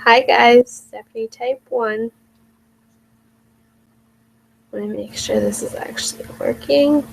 Hi guys, Stephanietype1. Let me make sure this is actually working.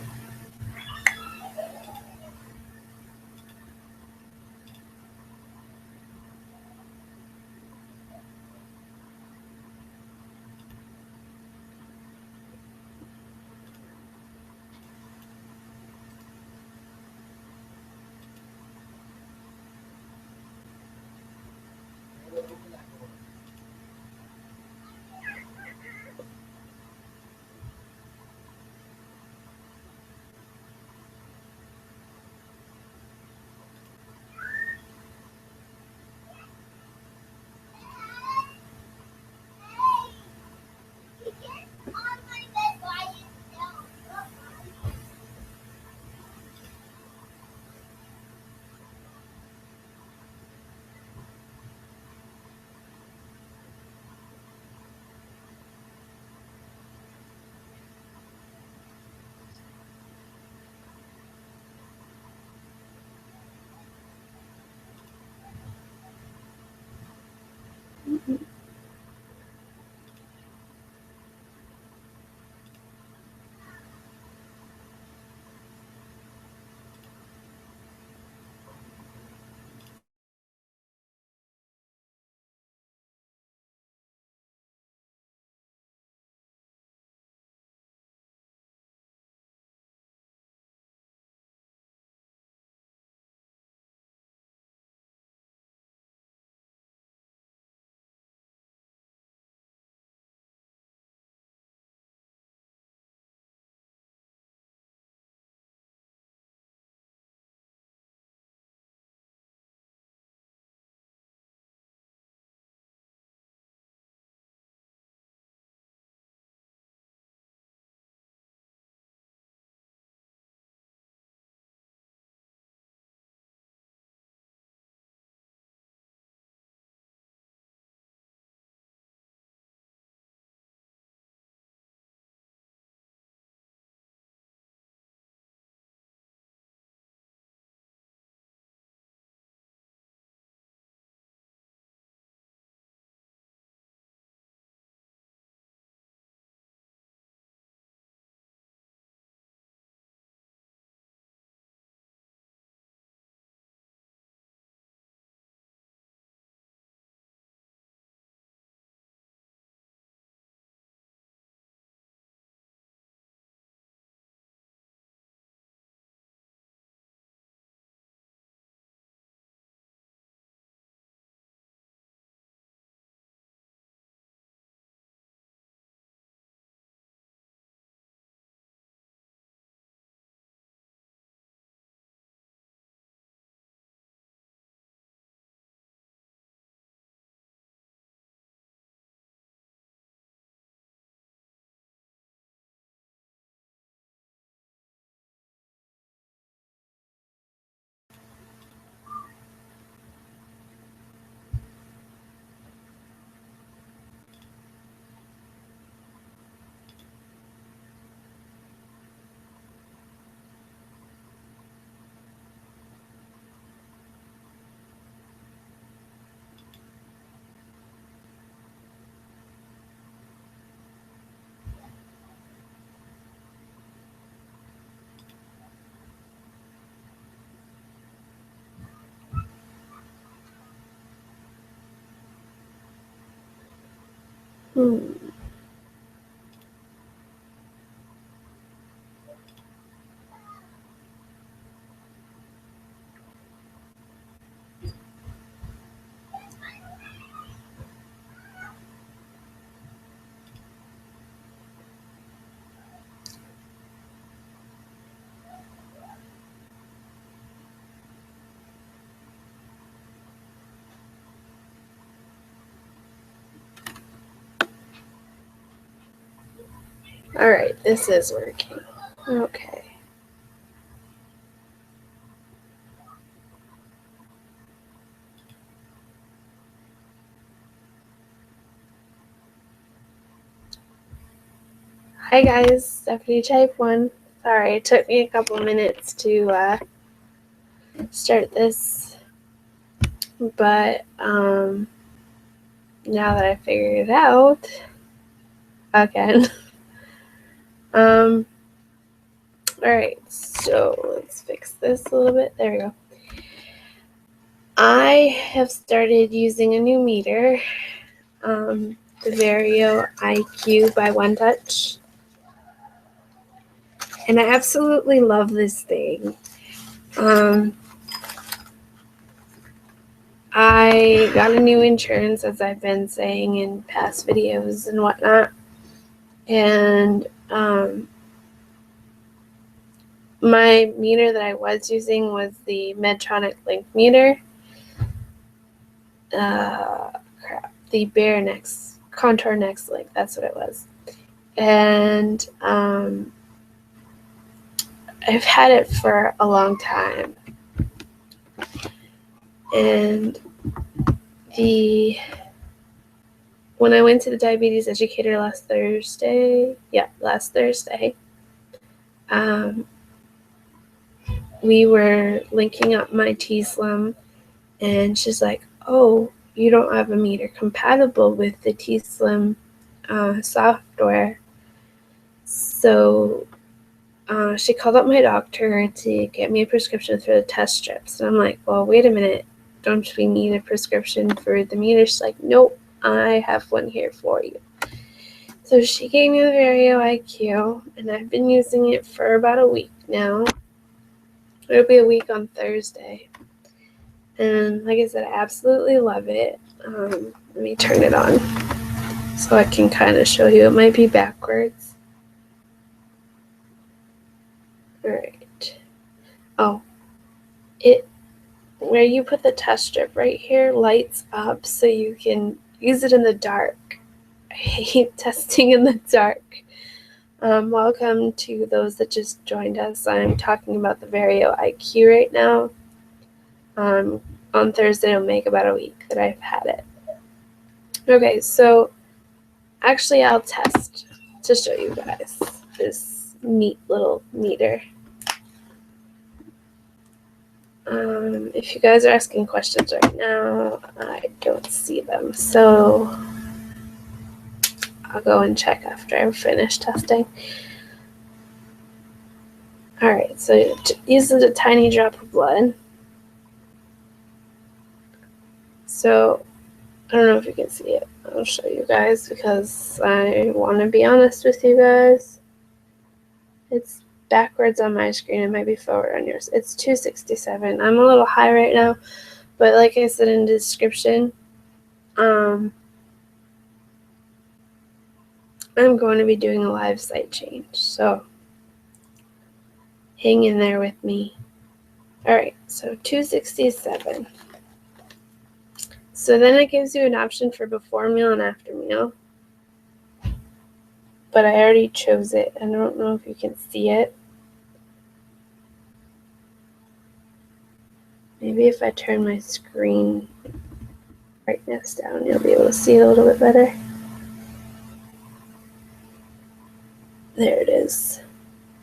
Alright, this is working. Okay. Hi guys, Stephanietype1. Sorry, it took me a couple minutes to start this, but now that I figured it out again. Alright, so let's fix this a little bit. There we go. I have started using a new meter, the Verio IQ by One Touch. And I absolutely love this thing. I got a new insurance, as I've been saying in past videos and whatnot. And my meter that I was using was the Medtronic Link meter. The Bionic Contour Next Link, that's what it was. And I've had it for a long time. And when I went to the diabetes educator last Thursday, we were linking up my T-Slim, and she's like, oh, you don't have a meter compatible with the T-Slim software. So she called up my doctor to get me a prescription for the test strips. And I'm like, well, wait a minute. Don't we need a prescription for the meter? She's like, nope, I have one here for you. So she gave me the Verio IQ, and I've been using it for about a week now. It'll be a week on Thursday. And like I said, I absolutely love it. Let me turn it on so I can kind of show you. It might be backwards. Alright. Oh, where you put the test strip right here lights up so you can use it in the dark. I hate testing in the dark. Welcome to those that just joined us. I'm talking about the Verio IQ right now. On Thursday, it'll make about a week that I've had it. Okay, so actually I'll test to show you guys this neat little meter. If you guys are asking questions right now, I don't see them, so I'll go and check after I'm finished testing. Alright, so it uses a tiny drop of blood. So, I don't know if you can see it. I'll show you guys because I want to be honest with you guys. It's backwards on my screen. It might be forward on yours. It's 267. I'm a little high right now, but like I said in the description, I'm going to be doing a live site change, so hang in there with me. Alright, so 267. So then it gives you an option for before meal and after meal. But I already chose it. I don't know if you can see it. Maybe if I turn my screen brightness down, you'll be able to see it a little bit better. There it is.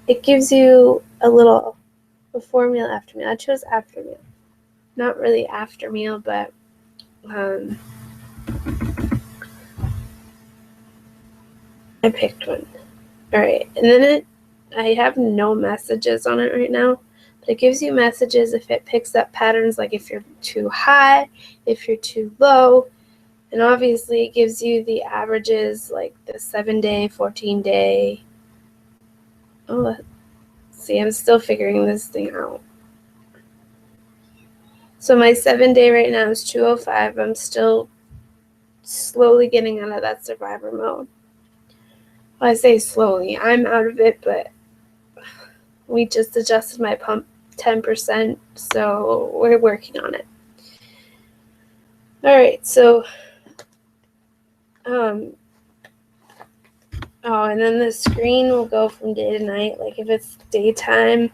It gives you a little before meal, after meal. I chose after meal. Not really after meal, but I picked one. Alright, and then I have no messages on it right now, but it gives you messages if it picks up patterns, like if you're too high, if you're too low, and obviously it gives you the averages, like the 7-day, 14-day. Oh, see, I'm still figuring this thing out. So my 7-day right now is 205. I'm still slowly getting out of that survivor mode. Well, I say slowly. I'm out of it, but we just adjusted my pump 10%, so we're working on it. Alright, so oh, and then the screen will go from day to night. Like if it's daytime,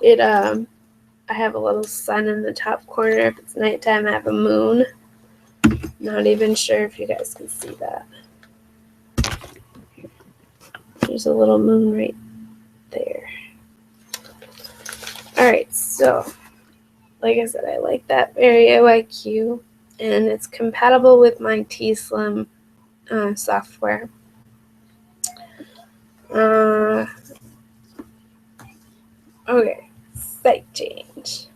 I have a little sun in the top corner. If it's nighttime, I have a moon. Not even sure if you guys can see that. There's a little moon right there. Alright, so like I said, I like that Verio IQ. and it's compatible with my T-Slim software. Okay, site change.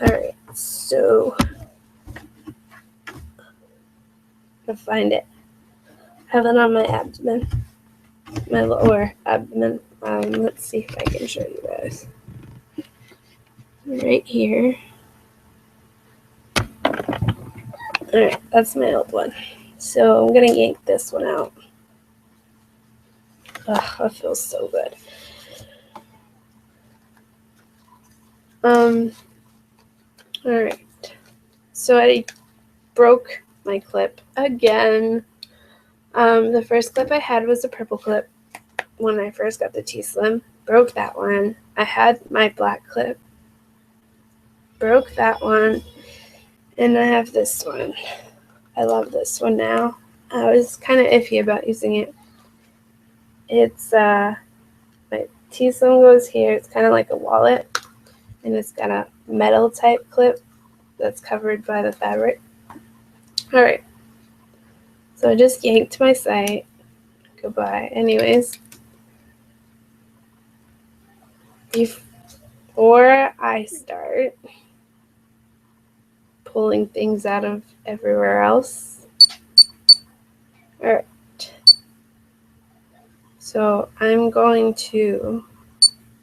Alright, so to find it, I have it on my abdomen, my lower abdomen. Let's see if I can show you guys. Right here. Alright, that's my old one. So I'm gonna yank this one out. Ugh, that feels so good. Alright. So I broke my clip again. The first clip I had was a purple clip when I first got the T-Slim. Broke that one. I had my black clip. Broke that one. And I have this one. I love this one now. I was kind of iffy about using it. It's, my T-Slim goes here. It's kind of like a wallet. And it's got a metal type clip that's covered by the fabric. Alright. So I just yanked my site. Goodbye. Anyways. Before I start pulling things out of everywhere else. Alright. So I'm going to,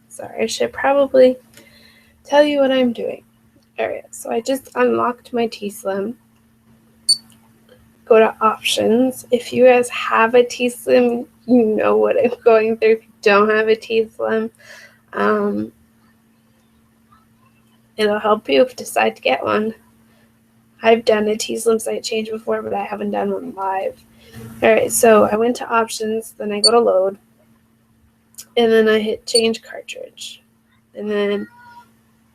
sorry, I should probably tell you what I'm doing. Alright, so I just unlocked my T-Slim. Go to options. If you guys have a T-Slim, you know what I'm going through. If you don't have a T-Slim, it'll help you if you decide to get one. I've done a T-Slim site change before, but I haven't done one live. Alright, so I went to options, then I go to load, and then I hit change cartridge. And then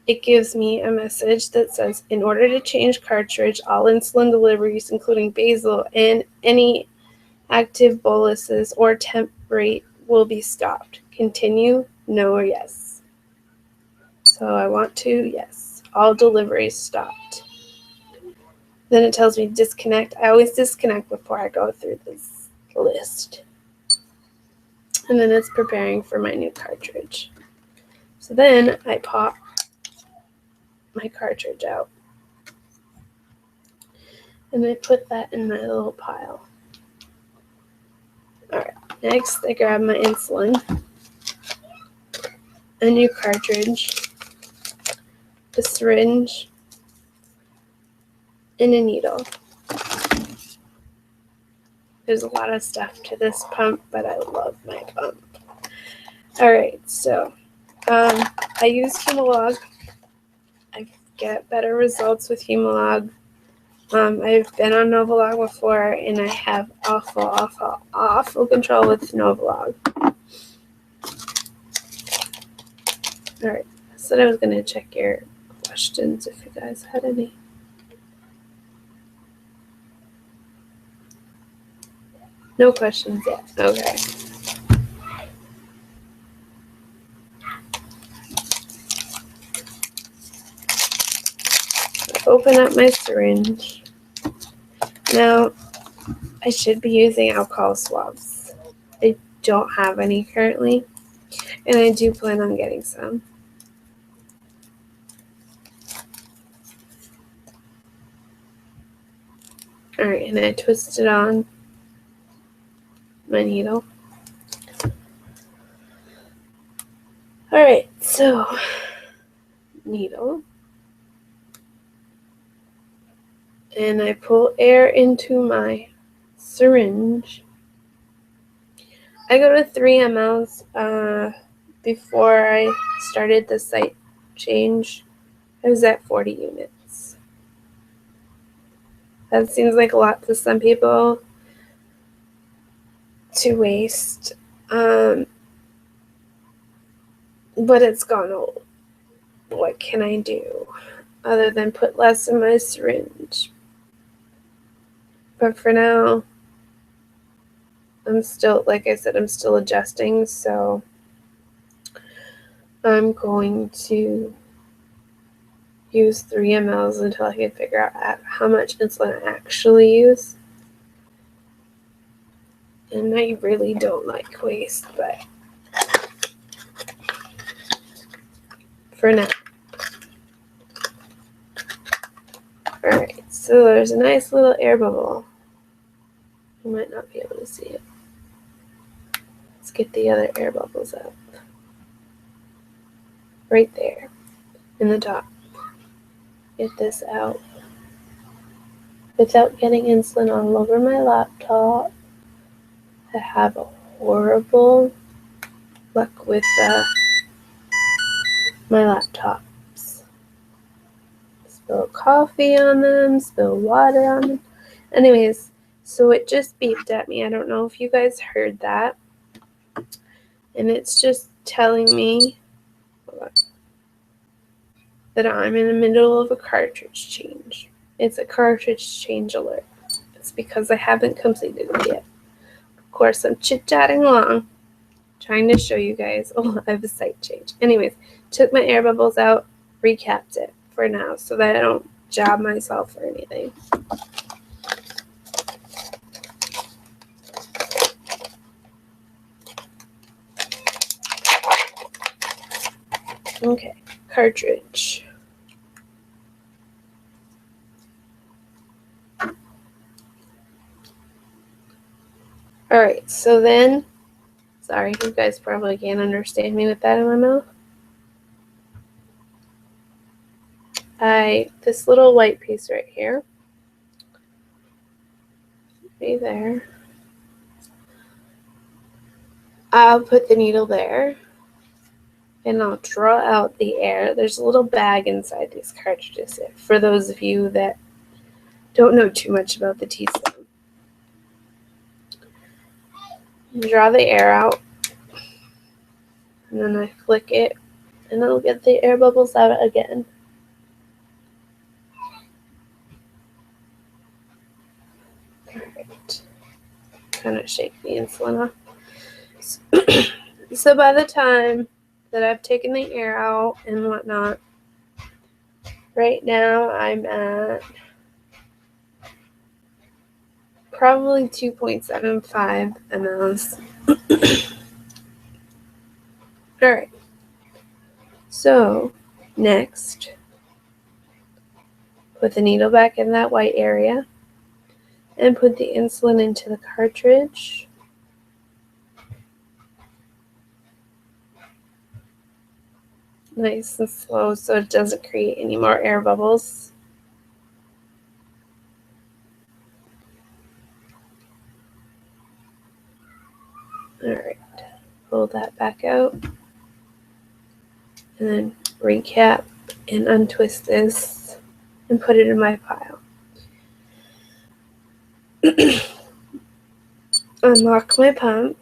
it gives me a message that says, in order to change cartridge, all insulin deliveries, including basal and any active boluses or temp rate, will be stopped. Continue, no, or yes. So I want to, yes. All deliveries stopped. Then it tells me disconnect. I always disconnect before I go through this list. And then it's preparing for my new cartridge. So then I pop my cartridge out. And I put that in my little pile. Alright, next I grab my insulin, a new cartridge, a syringe, and a needle. There's a lot of stuff to this pump, but I love my pump. Alright, so I use Humalog. I get better results with Humalog. I've been on Novolog before, and I have awful control with Novolog. Alright, I said I was going to check your questions if you guys had any. No questions yet. Okay. Open up my syringe. Now, I should be using alcohol swabs. I don't have any currently, and I do plan on getting some. Alright, and I twist it on my needle. Alright, so needle. And I pull air into my syringe. I go to 3 mLs. Before I started the site change, I was at 40 units. That seems like a lot to some people to waste, but it's gone old. What can I do other than put less in my syringe? But for now, I'm still, like I said, I'm still adjusting, so I'm going to use 3 mLs until I can figure out how much insulin I actually use. And I really don't like waste, but for now. Alright, so there's a nice little air bubble. You might not be able to see it. Let's get the other air bubbles out. Right there, in the top. Get this out without getting insulin all over my laptop. I have a horrible luck with my laptops. Spill coffee on them, spill water on them. Anyways, so it just beeped at me. I don't know if you guys heard that. And it's just telling me that I'm in the middle of a cartridge change. It's a cartridge change alert. It's because I haven't completed it yet. Of course, I'm chit-chatting along, trying to show you guys a live site change. Anyways, took my air bubbles out, recapped it for now so that I don't jab myself or anything. Okay, cartridge. Alright, so then, sorry, you guys probably can't understand me with that in my mouth. This little white piece right here, right there, I'll put the needle there, and I'll draw out the air. There's a little bag inside these cartridges, for those of you that don't know too much about the T-cell. Draw the air out, and then I flick it, and it'll get the air bubbles out again. Alright, kind of shake the insulin off. So by the time that I've taken the air out and whatnot, right now I'm at probably 2.75 mLs. Alright, so next, put the needle back in that white area and put the insulin into the cartridge. Nice and slow so it doesn't create any more air bubbles. Alright, pull that back out. And then recap and untwist this and put it in my pile. Unlock my pump.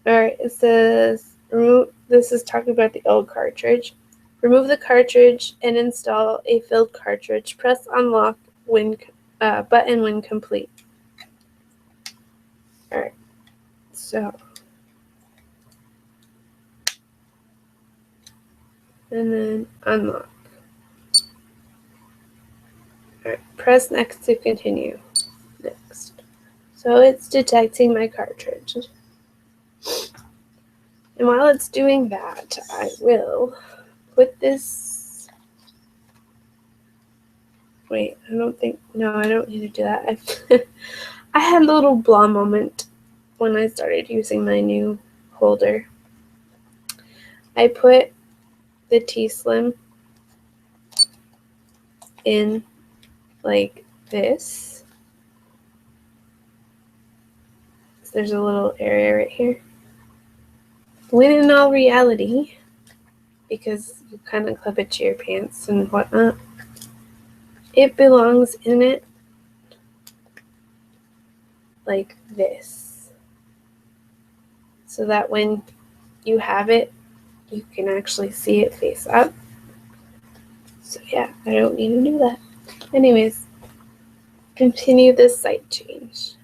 Alright, it says remove. This is talking about the old cartridge. Remove the cartridge and install a filled cartridge. Press unlock button when complete. Alright, so and then unlock. Alright, press next to continue. Next. So it's detecting my cartridge. And while it's doing that, I will put this. Wait, I don't need to do that. I had a little blah moment when I started using my new holder. I put the T-Slim in like this. So there's a little area right here. When in all reality, because you kind of clip it to your pants and whatnot, it belongs in it like this. So that when you have it, you can actually see it face up. So yeah, I don't need to do that. Anyways, continue this site change.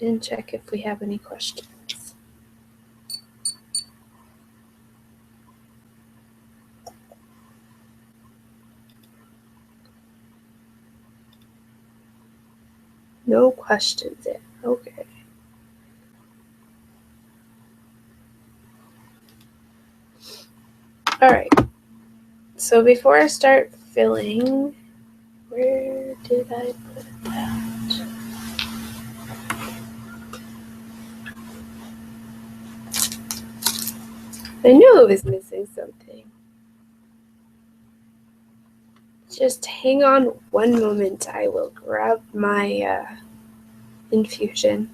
And check if we have any questions. No questions yet. Okay. Alright. So before I start filling, where did I put that? I knew I was missing something. Just hang on one moment. I will grab my infusion.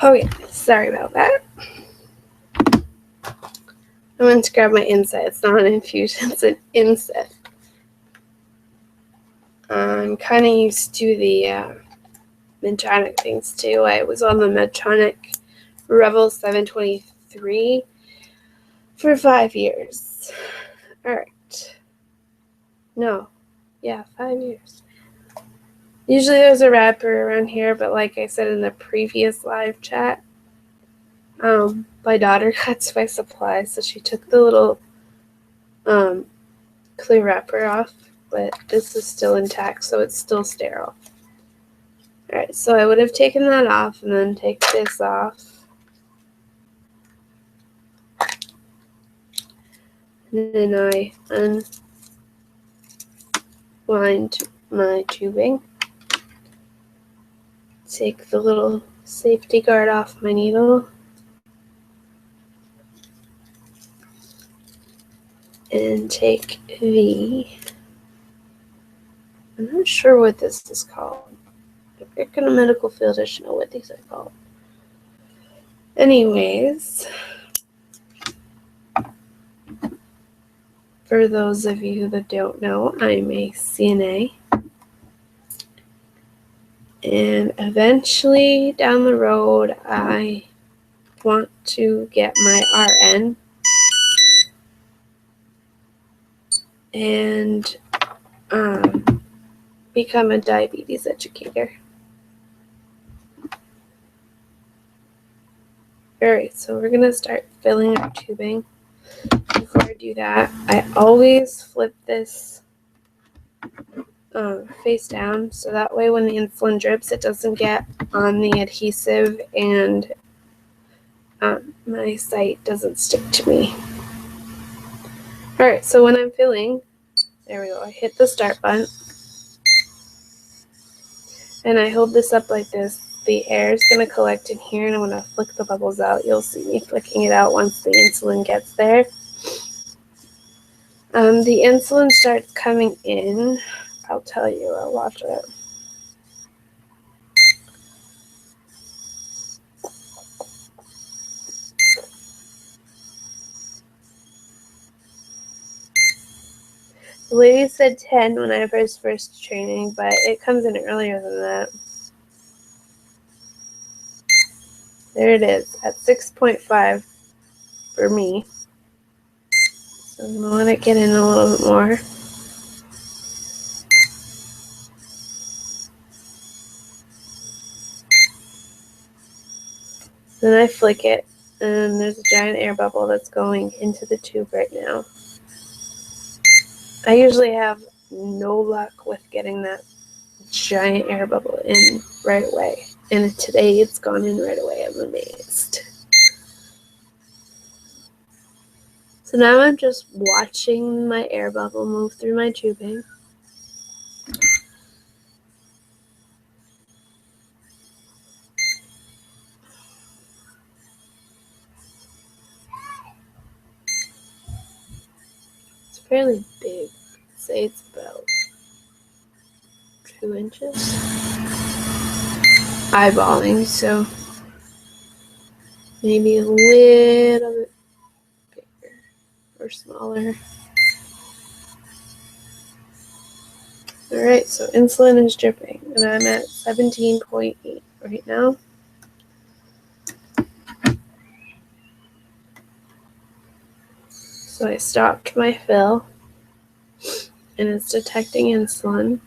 Okay, sorry about that. I went to grab my NSAID. It's not an infusion, it's an NSAID. I'm kind of used to the Medtronic things too. I was on the Medtronic Revel 723 for 5 years. Alright. No. Yeah, 5 years. Usually there's a wrapper around here, but like I said in the previous live chat, my daughter got Spice Supply, so she took the little clear wrapper off, but this is still intact, so it's still sterile. Alright, so I would have taken that off and then take this off. And then I unwind my tubing. Take the little safety guard off my needle. And take I'm not sure what this is called. If you're in the medical field, I should know what these are called. Anyways, for those of you that don't know, I'm a CNA. And eventually down the road, I want to get my RN and become a diabetes educator. Alright, so we're going to start filling our tubing. Before I do that, I always flip this face down, so that way when the insulin drips, it doesn't get on the adhesive and my site doesn't stick to me. Alright, so when I'm filling, there we go, I hit the start button, and I hold this up like this. The air is going to collect in here, and I'm going to flick the bubbles out. You'll see me flicking it out once the insulin gets there. The insulin starts coming in. I'll tell you, I'll watch it. The lady said 10 when I was first training, but it comes in earlier than that. There it is, at 6.5 for me. So I'm going to let it get in a little bit more. Then I flick it, and there's a giant air bubble that's going into the tube right now. I usually have no luck with getting that giant air bubble in right away. And today it's gone in right away. I'm amazed. So now I'm just watching my air bubble move through my tubing. It's fairly big. I'd say it's about 2 inches. Eyeballing, so maybe a little bit bigger or smaller. Alright, so insulin is dripping, and I'm at 17.8 right now. So I stopped my fill, and it's detecting insulin.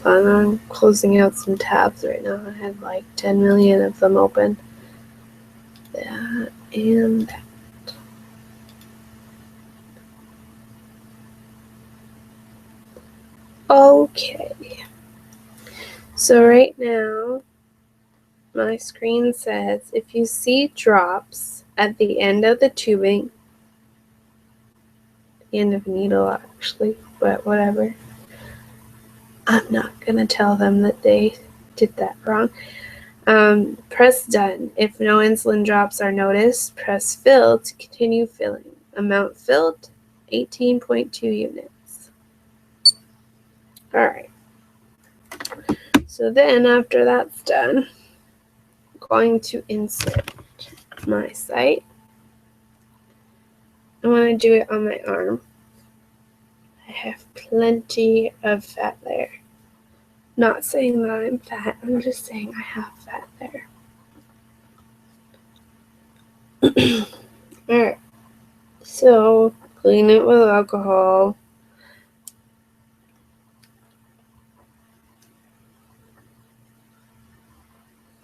I'm closing out some tabs right now. I had like 10 million of them open. That and that. Okay. So right now, my screen says if you see drops at the end of the tubing, the end of the needle actually, but whatever. I'm not going to tell them that they did that wrong. Press done. If no insulin drops are noticed, press fill to continue filling. Amount filled, 18.2 units. Alright. So then after that's done, I'm going to insert my site. I want to do it on my arm. I have plenty of fat there. Not saying that I'm fat, I'm just saying I have fat there. Alright, so clean it with alcohol.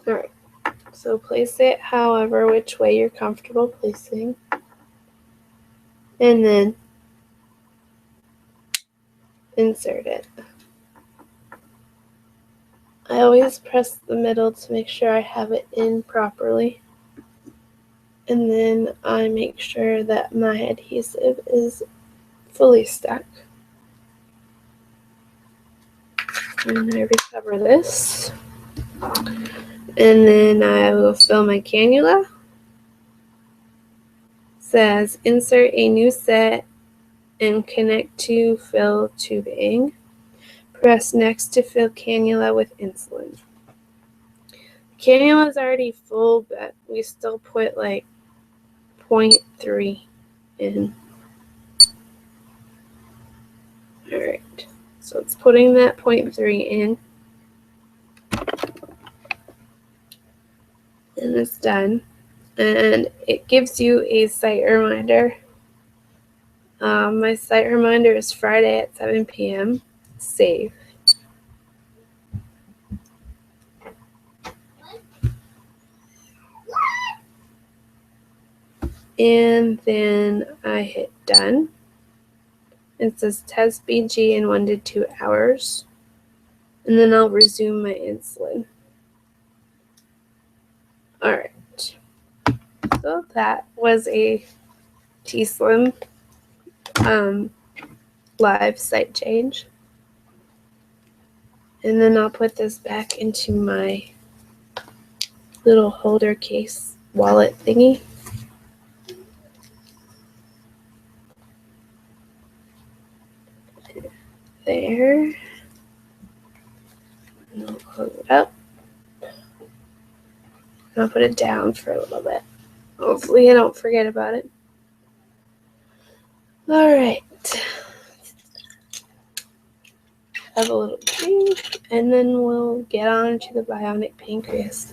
Alright, so place it however which way you're comfortable placing. And then insert it. I always press the middle to make sure I have it in properly. And then I make sure that my adhesive is fully stuck. And I recover this. And then I will fill my cannula. It says insert a new set and connect to fill tubing. Press next to fill cannula with insulin. The cannula is already full, but we still put like 0.3 in. Alright, so it's putting that 0.3 in. And it's done. And it gives you a site reminder. My site reminder is Friday at 7 p.m. Save. And then I hit done. It says test BG in 1 to 2 hours. And then I'll resume my insulin. Alright. So that was a T-Slim live site change. And then I'll put this back into my little holder case wallet thingy. There. And I'll close it up. And I'll put it down for a little bit. Hopefully I don't forget about it. Alright. Have a little drink, and then we'll get on to the bionic pancreas.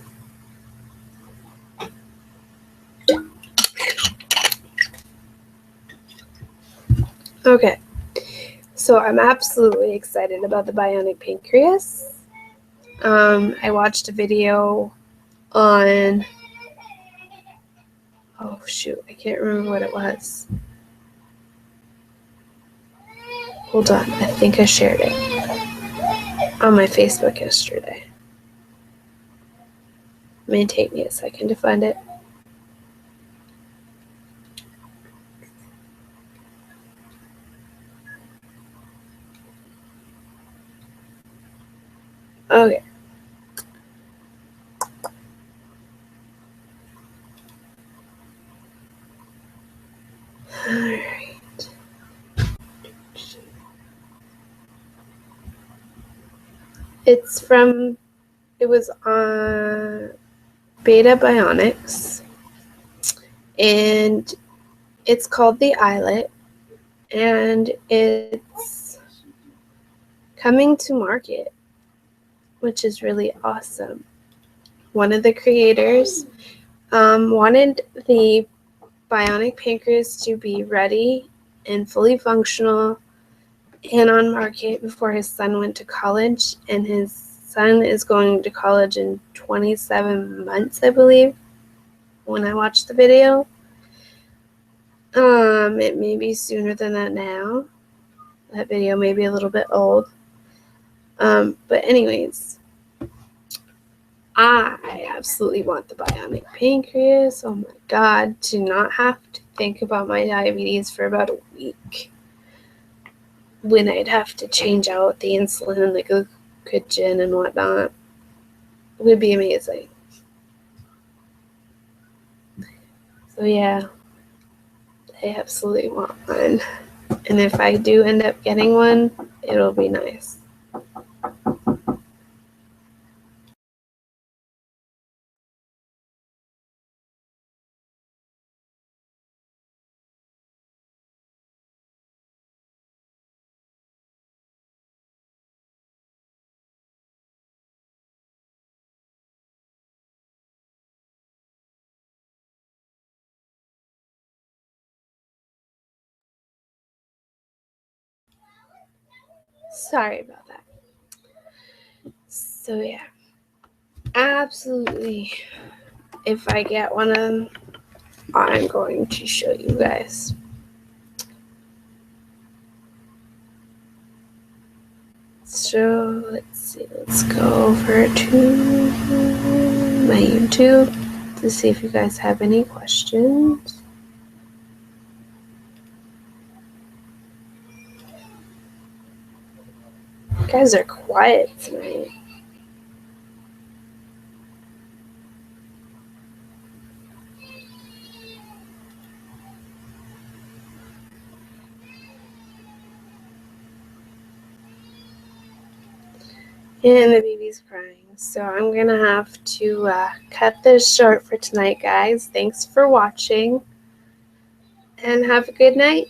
Okay, so I'm absolutely excited about the bionic pancreas. I watched a video on, oh shoot, I can't remember what it was. Hold on, I think I shared it on my Facebook yesterday. It may take me a second to find it. Okay. Alright. It was on Beta Bionics, and it's called the Eyelet, and it's coming to market, which is really awesome. One of the creators wanted the bionic pancreas to be ready and fully functional and on market before his son went to college, and his son is going to college in 27 months, I believe, when I watched the video. It may be sooner than that now. That video may be a little bit old. But anyways, I absolutely want the bionic pancreas. Oh my God, to not have to think about my diabetes for about a week, when I'd have to change out the insulin and the glucogen and whatnot, would be amazing. So yeah, I absolutely want one. And if I do end up getting one, it'll be nice. Sorry about that. So yeah, absolutely. If I get one of them, I'm going to show you guys. So let's see, let's go over to my YouTube to see if you guys have any questions. You guys are quiet tonight. And the baby's crying. So I'm going to have to cut this short for tonight, guys. Thanks for watching. And have a good night.